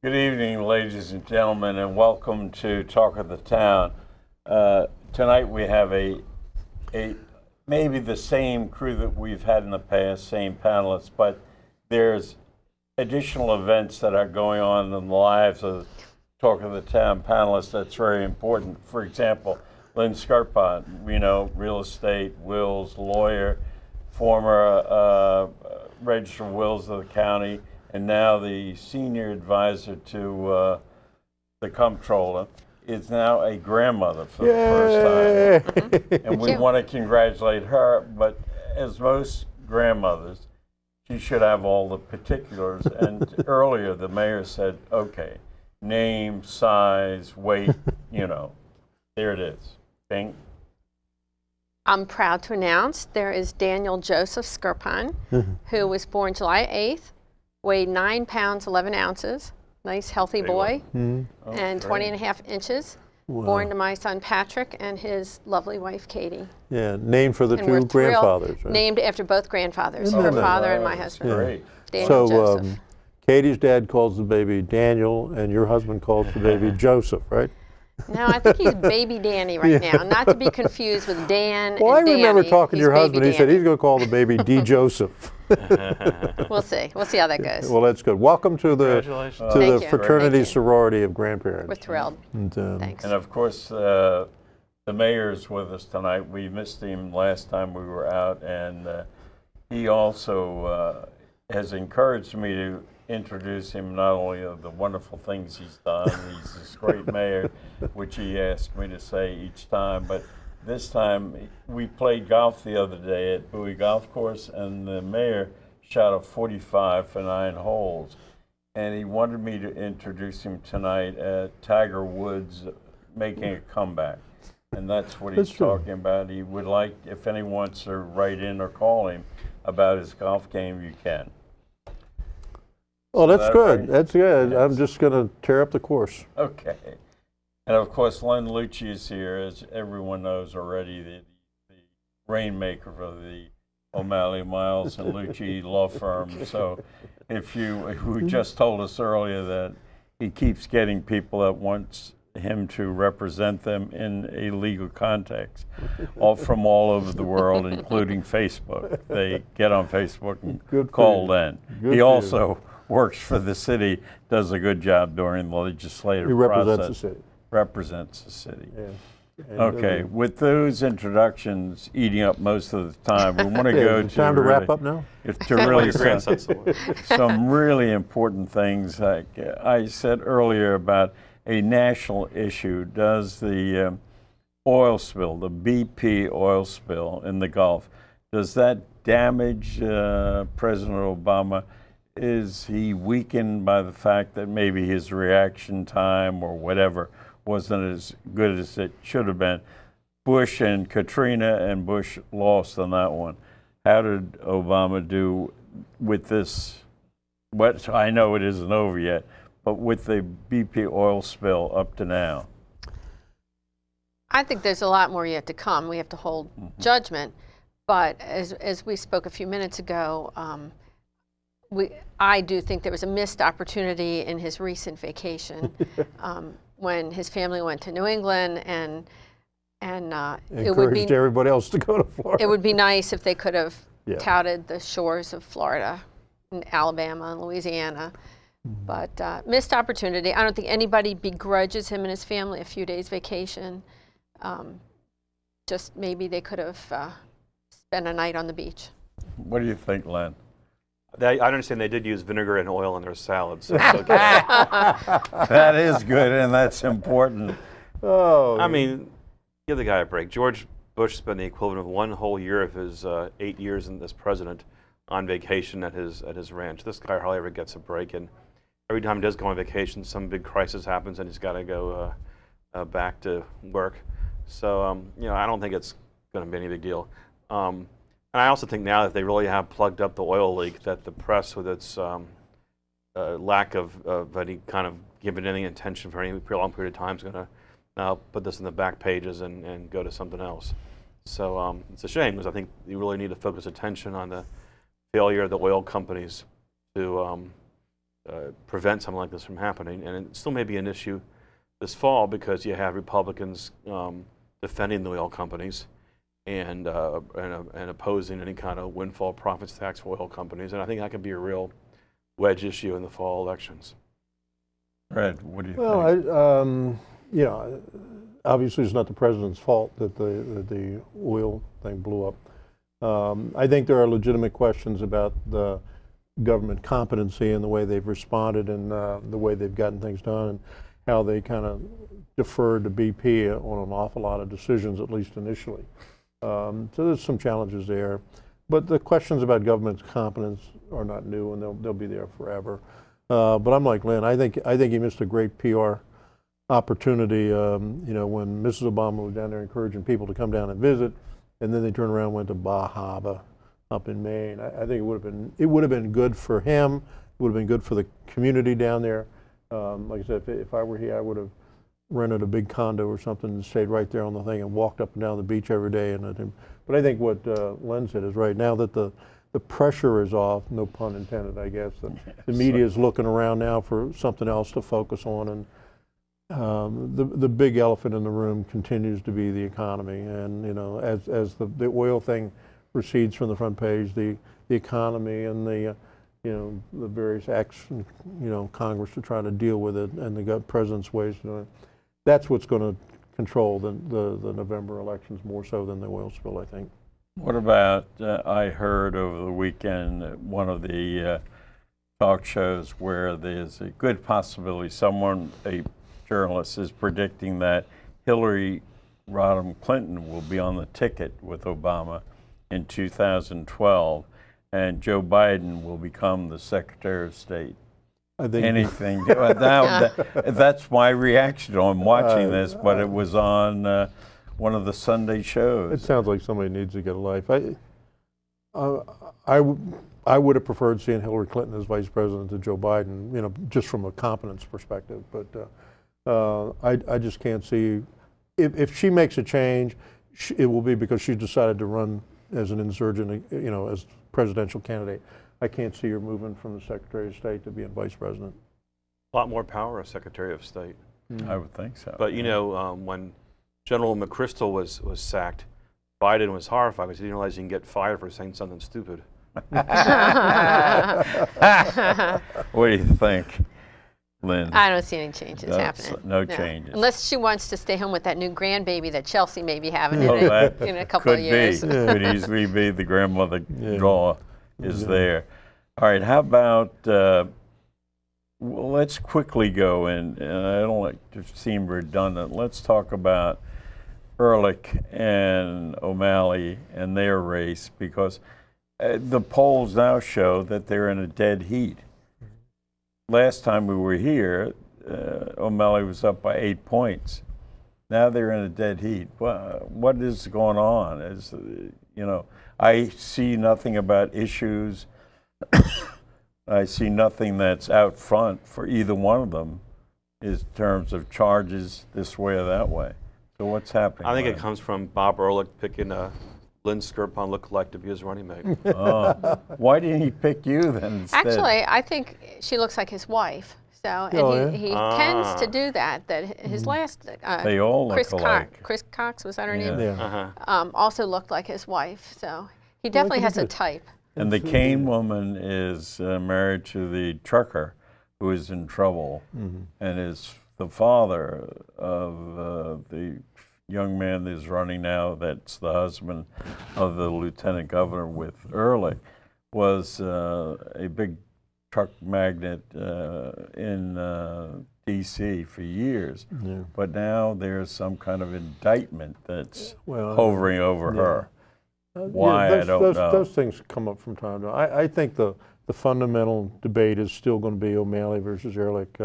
Good evening, ladies and gentlemen, and welcome to Talk of the Town. Tonight we have a maybe the same crew that we've had in the past, same panelists, but there's additional events that are going on in the lives of Talk of the Town panelists that's very important. For example, Lynn Scarpont, we know, real estate, wills, lawyer, former register of wills of the county, and now the senior advisor to the comptroller, is now a grandmother for the first time. And we want to congratulate her, but as most grandmothers, she should have all the particulars. And earlier the mayor said, okay, name, size, weight, there it is. Bing. I'm proud to announce there is Daniel Joseph Scarpon, who was born July 8th, weighed 9 pounds, 11 ounces, nice healthy boy, and 20.5 inches, born to my son Patrick and his lovely wife Katie. Yeah, named for the And we're two grandfathers, right? Named after both grandfathers, Isn't her that father nice? and my husband, Yeah. Daniel Joseph. So Katie's dad calls the baby Daniel, and your husband calls the baby Joseph, right? No, I think he's baby Danny right now, not to be confused with Dan Well, and I remember Danny. talking to He's your baby husband. He said Danny. he's going to call the baby D. Joseph. We'll see. We'll see how that goes. Well, that's good. Welcome to the Congratulations. Thank the you. fraternity Thank you. sorority of grandparents. We're thrilled. And, Thanks. And of course, the mayor's with us tonight. We missed him last time we were out, and he also has encouraged me to introduce him not only of the wonderful things he's done, he's this great mayor, which he asked me to say each time, but this time we played golf the other day at Bowie Golf Course, and the mayor shot a 45 for 9 holes, and he wanted me to introduce him tonight at Tiger Woods making a comeback. And that's what he's talking about. He would like, if anyone wants to write in or call him about his golf game, you can. oh, that's that good. right? That's good. Yes. I'm just going to tear up the course. Okay. And of course, Len Lucci is here, as everyone knows already, the rainmaker of the O'Malley Miles and Lucci law firm. So who just told us earlier that he keeps getting people that wants him to represent them in a legal context, all from all over the world, including Facebook. They get on Facebook and Good for call you. Len. Good He for also works for the city, does a good job during the legislative He process. represents the city. Represents the city. Yeah. And, Okay, with those introductions eating up most of the time, we want to go to time to wrap up now? to really some really important things. Like I said earlier about a national issue. Does the oil spill, the BP oil spill in the Gulf, does that damage President Obama? Is he weakened by the fact that maybe his reaction time or whatever wasn't as good as it should have been? Bush and Katrina, and Bush lost on that one. How did Obama do with this? What I know it isn't over yet, but with the BP oil spill up to now. I think there's a lot more yet to come. We have to hold judgment. But as we spoke a few minutes ago, I do think there was a missed opportunity in his recent vacation when his family went to New England, and it would be encouraged everybody else to go to Florida. it would be nice if they could have Yeah. touted the shores of Florida, and Alabama, and Louisiana. But missed opportunity. I don't think anybody begrudges him and his family a few days vacation. Just maybe they could have spent a night on the beach. What do you think, Len? I understand they did use vinegar and oil in their salad, so it's okay. That is good, and that's important. Oh, I mean, give the guy a break. George Bush spent the equivalent of 1 whole year of his 8 years as president on vacation at his ranch. This guy hardly ever gets a break, and every time he does go on vacation, some big crisis happens, and he's got to go back to work. So, I don't think it's going to be any big deal. And I also think now that they really have plugged up the oil leak, that the press, with its lack of any kind of giving any attention for any long period of time, is going to now put this in the back pages and go to something else. So it's a shame, because I think you really need to focus attention on the failure of the oil companies to prevent something like this from happening. And it still may be an issue this fall because you have Republicans defending the oil companies and opposing any kind of windfall profits tax for oil companies. And I think that could be a real wedge issue in the fall elections. Fred, what do you think? Well, you know, obviously it's not the president's fault that the oil thing blew up. I think there are legitimate questions about the government competency and the way they've responded and the way they've gotten things done and how they kind of deferred to BP on an awful lot of decisions, at least initially. So there's some challenges there. But the questions about government competence are not new, and they'll be there forever. But I'm like Lynn. I think he missed a great PR opportunity. You know, when Mrs. Obama was down there encouraging people to come down and visit, and then they turned around and went to Bar Harbor up in Maine. I think it would have been good for him. It would have been good for the community down there. Like I said, if I were here, I would have rented a big condo or something and stayed right there on the thing and walked up and down the beach every day. But I think what Len said is right. Now that the pressure is off, no pun intended, I guess, the media is looking around now for something else to focus on. And the big elephant in the room continues to be the economy. And, you know, as the oil thing recedes from the front page, the economy and the various acts, Congress to try to deal with it and the president's ways to do it. That's what's going to control the November elections more so than the oil spill, I think. What about, I heard over the weekend at one of the talk shows where there's a good possibility a journalist is predicting that Hillary Rodham Clinton will be on the ticket with Obama in 2012 and Joe Biden will become the Secretary of State. I think anything. That's my reaction on watching this, but it was on one of the Sunday shows. It sounds like somebody needs to get a life. I would have preferred seeing Hillary Clinton as vice president to Joe Biden, you know, just from a competence perspective. But I just can't see if she makes a change, it will be because she decided to run as an insurgent, you know, as presidential candidate. I can't see her moving from the Secretary of State to being vice president. A lot more power as Secretary of State. I would think so. But you know, when General McChrystal was sacked, Biden was horrified because he didn't realize you can get fired for saying something stupid. What do you think, Lynn? I don't see any changes happening. No changes. Unless she wants to stay home with that new grandbaby that Chelsea may be having in a couple of years. Could easily be the grandmother draw is there. All right, how about, well, let's quickly go and I don't like to seem redundant. Let's talk about Ehrlich and O'Malley and their race because the polls now show that they're in a dead heat. Last time we were here, O'Malley was up by 8 points. Now they're in a dead heat. What is going on? You know, I see nothing about issues. I see nothing that's out front for either one of them in terms of charges this way or that way. So what's happening? I think it comes from Bob Ehrlich picking Lynn Skirpon lookalike to be his running mate. Why didn't he pick you then instead? Actually, I think she looks like his wife. So, and he tends to do that. That his last they all look alike. Chris Cox, was that her name? Yeah. Also looked like his wife. So he definitely has a type. And the Kane woman is married to the trucker who is in trouble and is the father of the young man that is running now, that's the husband of the lieutenant governor with Ehrlich, was a big truck magnate in D.C. for years. Yeah. But now there's some kind of indictment that's hovering over her. Why, I don't know. Those things come up from time to time. I think the fundamental debate is still going to be O'Malley versus Ehrlich.